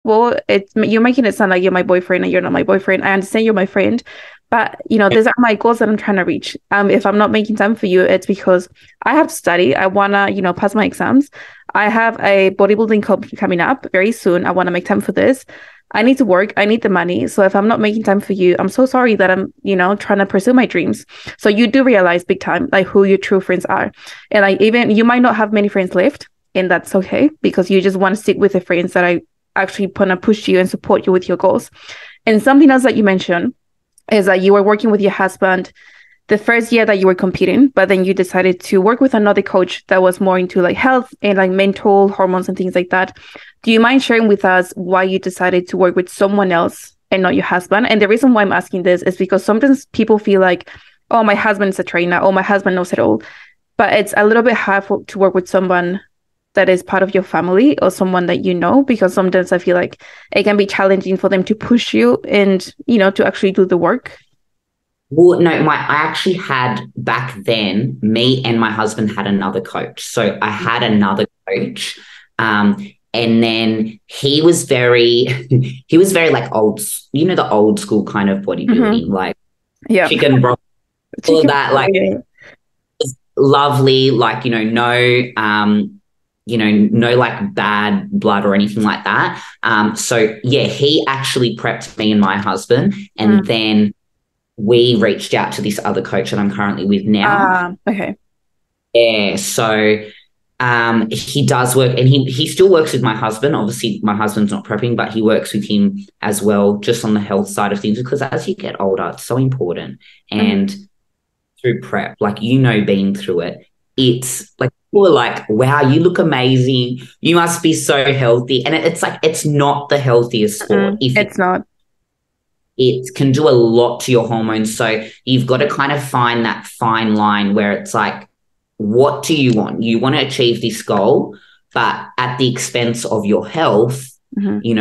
all, you're making it sound like you're my boyfriend and you're not my boyfriend. I understand you're my friend, but these are my goals that I'm trying to reach. If I'm not making time for you, it's because I have to study. I wanna, pass my exams. I have a bodybuilding competition coming up very soon. I want to make time for this. I need to work. I need the money. So if I'm not making time for you, I'm so sorry that I'm, trying to pursue my dreams. So you do realize big time, like, who your true friends are. And like, even you might not have many friends left, and that's okay, because you just want to stick with the friends that are actually want to push you and support you with your goals. And something else that you mentioned is that you were working with your husband the first year that you were competing, but then you decided to work with another coach that was more into like health and like mental hormones and things like that. Do you mind sharing with us why you decided to work with someone else and not your husband? And the reason why I'm asking this is because sometimes people feel like, oh, my husband's a trainer, oh, my husband knows it all. But it's a little bit hard to work with someone that is part of your family or someone that because sometimes I feel like it can be challenging for them to push you and, to actually do the work. Well, no, I actually had back then, me and my husband had another coach. So I had another coach. And then he was very like old, the old school kind of bodybuilding, like chicken broth, all of that, like lovely, like, no like bad blood or anything like that. So yeah, he actually prepped me and my husband, and then we reached out to this other coach that I'm currently with now. Okay. Yeah. So he does work, and he still works with my husband. Obviously, my husband's not prepping, but he works with him as well, just on the health side of things, because as you get older, it's so important. And through prep, like, being through it, it's like, people are like, wow, you look amazing. You must be so healthy. And it's like, it's not the healthiest sport. It's not. It can do a lot to your hormones. So you've got to kind of find that fine line where it's like, what do you want? You want to achieve this goal, but at the expense of your health, you've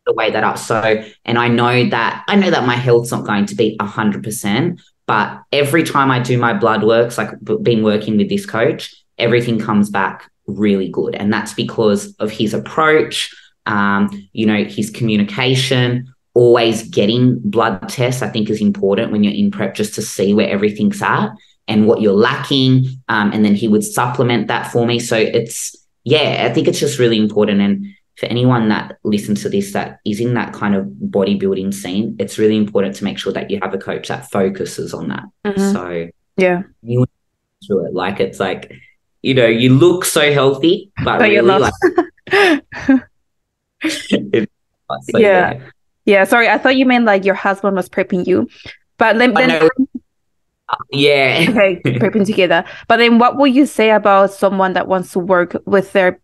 got to weigh that up. So, and I know that my health's not going to be 100%, but every time I do my blood works, like been working with this coach, everything comes back really good. And that's because of his approach, his communication. Always getting blood tests, I think, is important when you're in prep, just to see where everything's at and what you're lacking. And then he would supplement that for me. So I think it's just really important. And for anyone that listens to this that is in that kind of bodybuilding scene, it's really important to make sure that you have a coach that focuses on that. So yeah, you went through it. Like, it's like, you look so healthy, but really, like, Yeah, sorry. I thought you meant like your husband was prepping you. But then yeah. Okay, prepping together. But then what would you say about someone that wants to work with their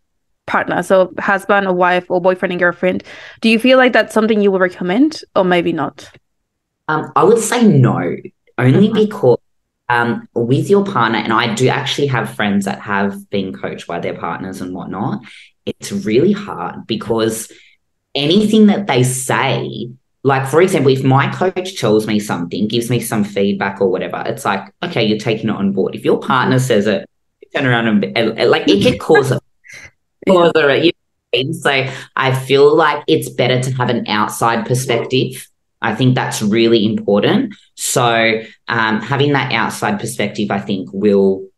partner? So husband or wife or boyfriend and girlfriend. Do you feel like that's something you would recommend, or maybe not? I would say no, only because with your partner, and I do actually have friends that have been coached by their partners and whatnot, it's really hard because anything that they say, like, for example, if my coach tells me something, gives me some feedback or whatever, it's like, okay, you're taking it on board. If your partner says it, you turn around and like, it can cause a So I feel like it's better to have an outside perspective. I think that's really important. So having that outside perspective, I think, will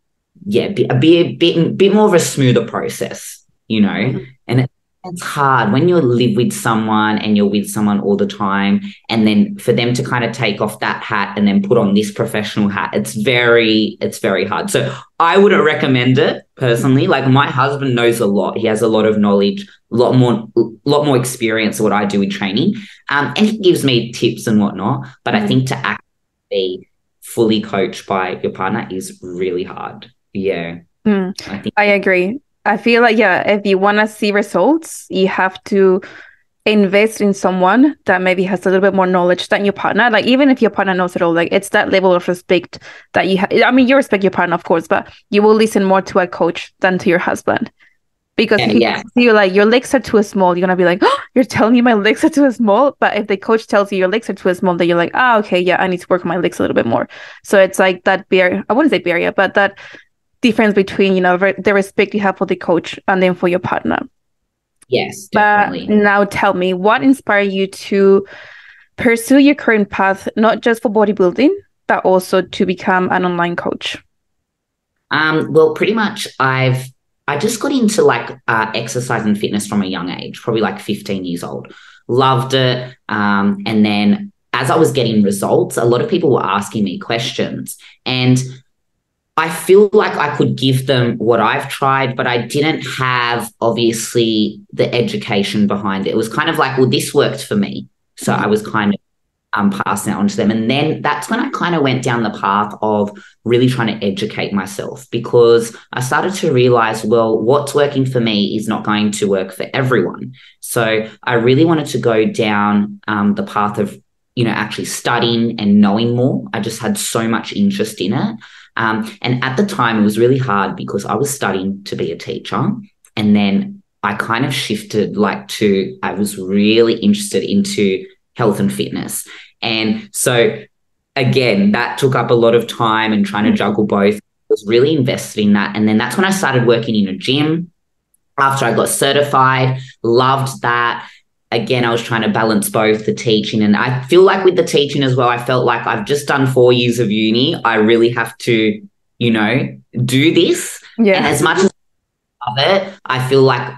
be a bit more of a smoother process, and it's hard when you live with someone and you're with someone all the time, and then for them to kind of take off that hat and then put on this professional hat, it's very hard. So I wouldn't recommend it personally. Like, my husband knows a lot. He has a lot of knowledge, a lot more experience of what I do with training. And he gives me tips and whatnot. But I think to actually be fully coached by your partner is really hard. Yeah. I agree. I feel like, if you want to see results, you have to invest in someone that maybe has a little bit more knowledge than your partner. Like, even if your partner knows it all, like, it's that level of respect that you have. I mean, you respect your partner, of course, but you will listen more to a coach than to your husband. Because if he tells you, like, your legs are too small, you're going to be like, oh, you're telling me my legs are too small? But if the coach tells you your legs are too small, then you're like, okay, yeah, I need to work on my legs a little bit more. So it's like that barrier, I wouldn't say barrier, but that difference between, the respect you have for the coach and then for your partner. Yes, But definitely. now tell me, what inspired you to pursue your current path, not just for bodybuilding, but also to become an online coach? Well, pretty much I just got into like exercise and fitness from a young age, probably like 15 years old. Loved it. And then as I was getting results, a lot of people were asking me questions. And I feel like I could give them what I've tried, but I didn't have obviously the education behind it. It was kind of like, well, this worked for me. So I was kind of passing it on to them. And then that's when I kind of went down the path of really trying to educate myself, because I started to realize, well, what's working for me is not going to work for everyone. So I really wanted to go down the path of, actually studying and knowing more. I just had so much interest in it. And at the time, it was really hard because I was studying to be a teacher. And then I kind of shifted I was really interested into health and fitness. And so, again, that took up a lot of time and trying to juggle both. I was really invested in that. And then that's when I started working in a gym after I got certified. Loved that. Again, I was trying to balance both the teaching. And I feel like with the teaching as well, I felt like I've just done 4 years of uni. I really have to, do this. Yeah. And as much as I love it, I feel like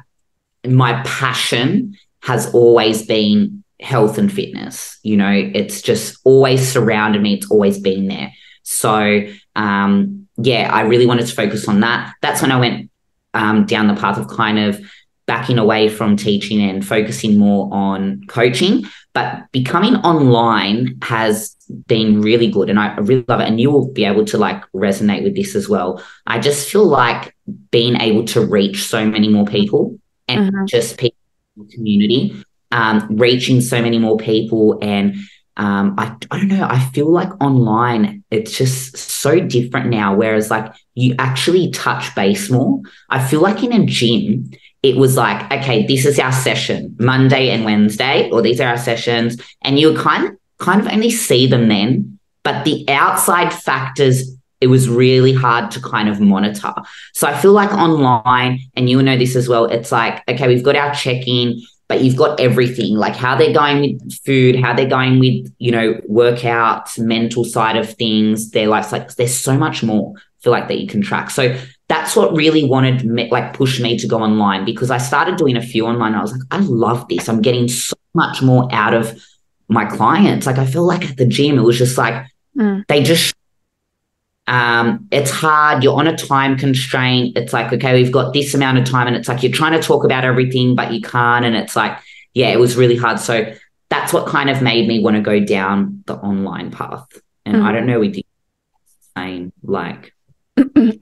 my passion has always been health and fitness. It's just always surrounded me. It's always been there. So, I really wanted to focus on that. That's when I went down the path of kind of backing away from teaching and focusing more on coaching. But becoming online has been really good, and I really love it. And you will be able to resonate with this as well. I just feel like being able to reach so many more people and just people in the community, reaching so many more people. And I don't know, I feel like online, it's just so different now. Whereas you actually touch base more. I feel like in a gym, it was like, okay, this is our session, Monday and Wednesday, or these are our sessions. And you kind of only see them then. But the outside factors, it was really hard to kind of monitor. So I feel like online, and you know this as well, it's like, okay, we've got our check-in, but you've got everything, like how they're going with food, how they're going with, workouts, mental side of things, their life. There's so much more, I feel like, that you can track. So that's what really pushed me to go online, because I started doing a few online. I was like, I love this. I'm getting so much more out of my clients. I feel like at the gym, it was just they just, it's hard. You're on a time constraint. It's like, okay, we've got this amount of time, and it's like, you're trying to talk about everything, but you can't. And it's like, it was really hard. So that's what kind of made me want to go down the online path. And I don't know if you saying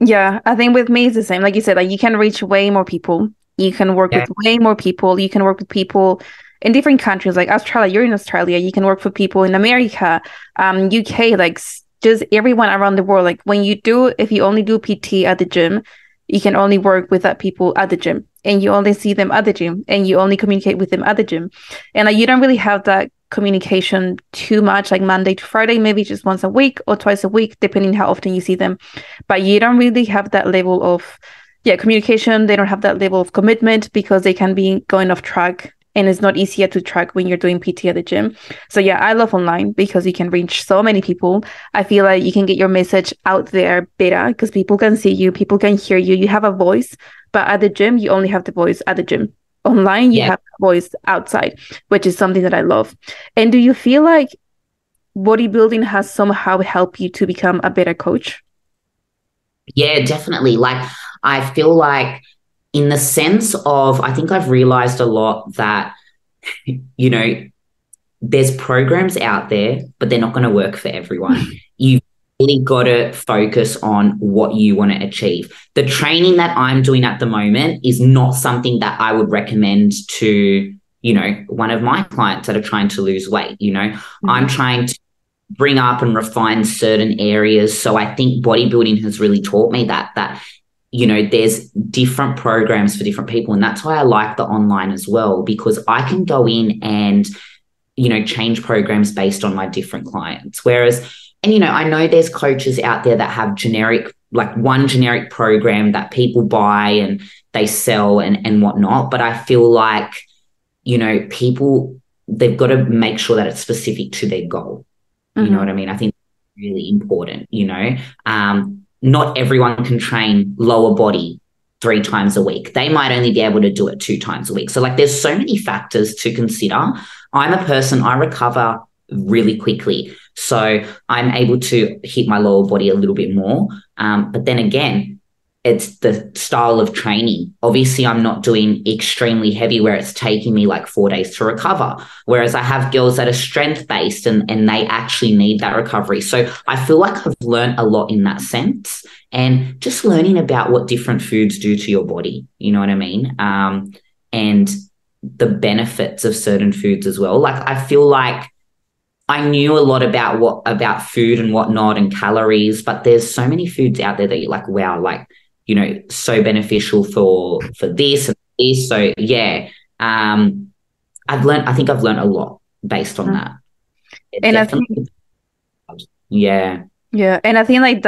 Yeah, I think with me it's the same. Like you said, you can reach way more people. You can work with way more people. You can work with people in different countries, like Australia. You're in Australia. You can work for people in America, UK, just everyone around the world. If you only do PT at the gym, you can only work with that people at the gym, and you only see them at the gym, and you only communicate with them at the gym. And you don't really have that communication too much, like Monday to Friday, maybe just once a week or twice a week, depending how often you see them. But you don't really have that level of communication. They don't have that level of commitment, because they can be going off track, and it's not easier to track when you're doing PT at the gym. So I love online because you can reach so many people. I feel like you can get your message out there better because people can see you, people can hear you, you have a voice. But at the gym, you only have the voice at the gym. Online, you have a voice outside, which is something that I love. And do you feel like bodybuilding has somehow helped you to become a better coach? Yeah, definitely. I feel like, in the sense of, I think I've realized a lot that, there's programs out there, but they're not going to work for everyone. You've really got to focus on what you want to achieve. The training that I'm doing at the moment is not something that I would recommend to, one of my clients that are trying to lose weight. I'm trying to bring up and refine certain areas. So I think bodybuilding has really taught me that there's different programs for different people. And that's why I like the online as well, because I can go in and, change programs based on my different clients. Whereas, and, I know there's coaches out there that have generic like one generic program that people buy and they sell and whatnot. But I feel like, you know, people, they've got to make sure that it's specific to their goal. You know what I mean? I think it's really important, you know. Not everyone can train lower body 3 times a week. They might only be able to do it 2 times a week. So like there's so many factors to consider. I'm a person, I recover really quickly. So I'm able to hit my lower body a little bit more. But then again, it's the style of training. Obviously, I'm not doing extremely heavy where it's taking me like 4 days to recover. Whereas I have girls that are strength-based and they actually need that recovery. So I feel like I've learned a lot in that sense, and just learning about what different foods do to your body. You know what I mean? And the benefits of certain foods as well. Like I feel like I knew a lot about food and whatnot and calories, but there's so many foods out there that you're like, wow, like, you know, so beneficial for this and this. So yeah, I think I've learned a lot based on that. And I think, yeah. Yeah. And I think like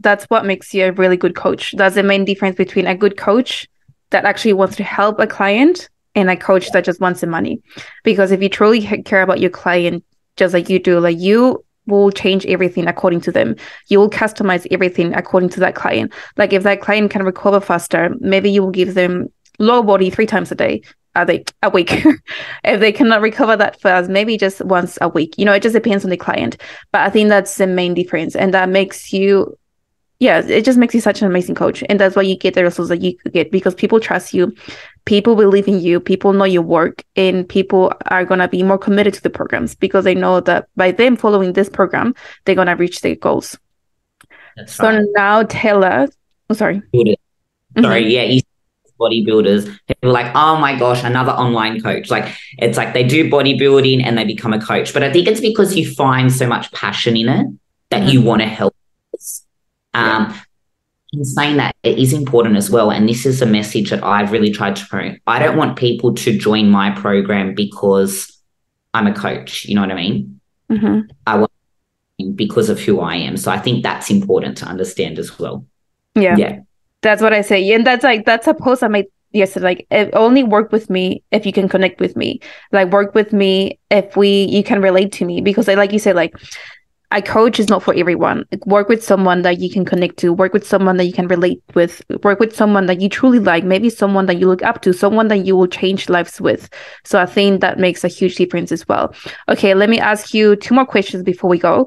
that's what makes you a really good coach. That's the main difference between a good coach that actually wants to help a client and a coach that just wants the money. Because if you truly care about your client, just like you do, like you will change everything according to them. You will customize everything according to that client. Like if that client can recover faster, maybe you will give them lower body 3 times a week. If they cannot recover that fast, maybe just once a week. You know, it just depends on the client. But I think that's the main difference. And that makes you, yeah, it just makes you such an amazing coach. And that's why you get the results that you get, because people trust you, people believe in you, people know your work, and people are going to be more committed to the programs because they know that by them following this program, they're going to reach their goals. That's right. So now tell us, sorry. Sorry, yeah, bodybuilders, people are like, oh my gosh, another online coach. Like it's like they do bodybuilding and they become a coach. But I think it's because you find so much passion in it that you want to help. In saying that, it is important as well, and this is a message that I've really tried to promote. I don't want people to join my program because I'm a coach. You know what I mean? I want because of who I am. So I think that's important to understand as well. Yeah. That's what I say. And that's a post I made yesterday. Like, only work with me if you can connect with me. Like, work with me if you can relate to me. Because like you said, like, a coach is not for everyone. Like, work with someone that you can connect to. Work with someone that you can relate with. Work with someone that you truly like. Maybe someone that you look up to. Someone that you will change lives with. So I think that makes a huge difference as well. Okay, let me ask you 2 more questions before we go.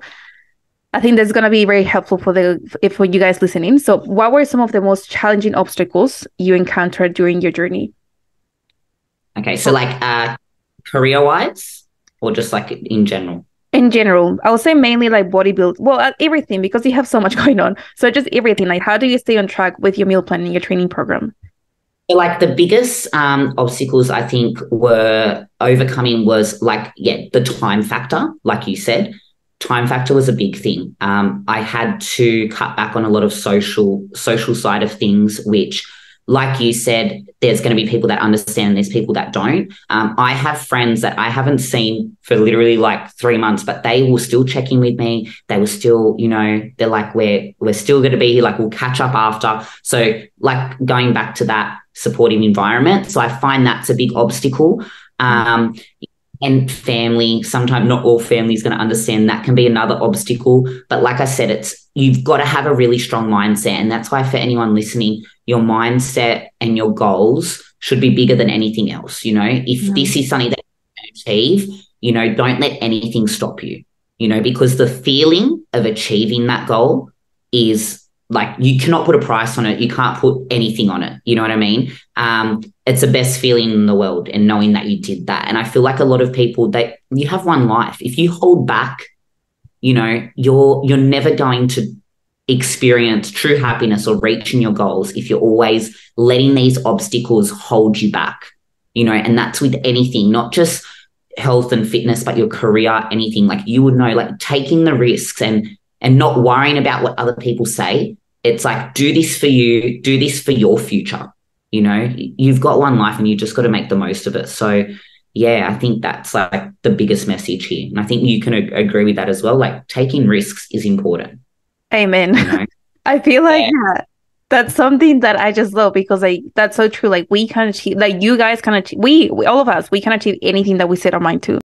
I think that's going to be very helpful for you guys listening. So what were some of the most challenging obstacles you encountered during your journey? Okay, so like career-wise or just like in general? In general, I would say mainly like bodybuilding. Well, everything, because you have so much going on. So just everything. Like, how do you stay on track with your meal plan and your training program? So like the biggest obstacles I think were overcoming was like, the time factor, like you said. Time factor was a big thing. I had to cut back on a lot of social side of things, which, like you said, there's going to be people that understand, there's people that don't. I have friends that I haven't seen for literally like 3 months, but they will still check in with me. They will still, you know, they're like, we're still going to be here. Like, we'll catch up after. So like going back to that supportive environment. So I find that's a big obstacle. And family, sometimes not all family is going to understand. That can be another obstacle. But like I said, you've got to have a really strong mindset. And that's why for anyone listening, your mindset and your goals should be bigger than anything else. You know, if this is something that you can achieve, you know, don't let anything stop you, you know, because the feeling of achieving that goal is like, you cannot put a price on it. You can't put anything on it. You know what I mean? It's the best feeling in the world, and knowing that you did that. And I feel like a lot of people, you have one life. If you hold back, you know, you're never going to experience true happiness or reaching your goals if you're always letting these obstacles hold you back, you know. And that's with anything, not just health and fitness, but your career, anything. Like, you would know, like, taking the risks and not worrying about what other people say. It's like, do this for you, do this for your future. You know, you've got one life and you just got to make the most of it. So yeah, I think that's like the biggest message here. And I think you can agree with that as well. Like, taking risks is important. Amen. You know? I feel like that's something that I just love because like that's so true. Like we can achieve, like you guys can achieve, we all of us, we can achieve anything that we set our mind to.